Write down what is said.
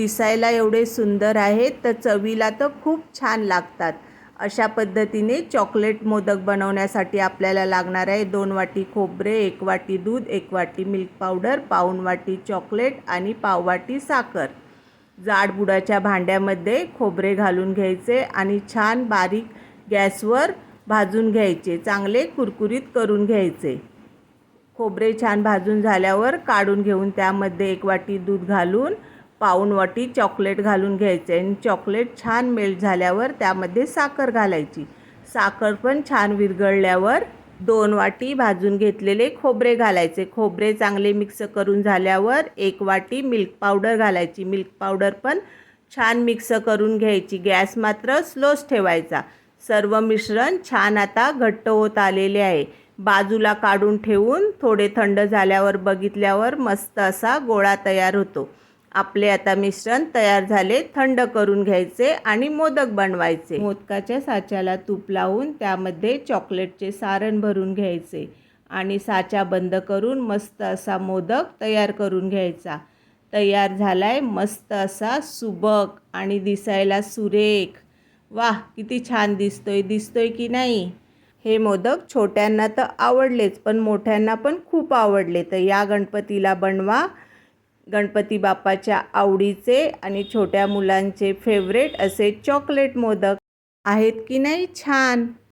दिसायला एवढे सुंदर आहेत तर चवीला तर खूप छान लागतात। अशा पद्धतीने चॉकलेट मोदक बनवण्यासाठी आपल्याला लागणार आहे 2 वाटी खोबरे, 1 वाटी दूध, 1 वाटी मिल्क पावडर, पाऊण वाटी चॉकलेट आणि पाव वाटी साखर। जाड बुडाच्या भांड्यामध्ये खोबरे घालून घ्यायचे आणि छान बारीक गॅसवर भाजून घ्यायचे, चांगले कुरकुरीत करून घ्यायचे। खोबरे छान भाजून झाल्यावर काढून घेऊन त्यामध्ये 1 वाटी दूध घालून पाऊण वाटी चॉकलेट घालून घ्यायचे आणि चॉकलेट छान मेल्ट झाल्यावर त्यामध्ये साखर घालायची। साखर पण छान विरघळल्यावर 2 वाटी भाजून घेतलेले खोबरे घालायचे। खोबरे चांगले मिक्स करून झाल्यावर 1 वाटी मिल्क पावडर घालायची। मिल्क पावडर पण छान मिक्स करून घ्यायची। गॅस मात्र स्लोच ठेवायचा। सर्व मिश्रण छान आता घट्ट होत आलेले आहे। बाजूला काढून ठेवून थोडे थंड झाल्यावर बघितल्यावर मस्त असा गोळा तयार होतो। आपले आता मिश्रण तयार झाले। थंड करून घ्यायचे आणि मोदक बनवायचे। मोदकाच्या साच्याला तूप लावून त्यामध्ये चॉकलेटचे सारण भरून घ्यायचे आणि साचा बंद करून मस्त असा मोदक तयार करून घ्यायचा। तयार झालाय मस्त असा सुबक आणि दिसायला सुरेख। वाह, किती छान दिसतोय की नाही। हे मोदक छोट्यांना तर आवडलेच पण मोठ्यांना पण खूप आवडले। तर या गणपतीला बनवा। गणपती बाप्पाच्या आवडीचे आणि छोट्या मुलांचे फेवरेट असे चॉकलेट मोदक आहेत की नाही छान।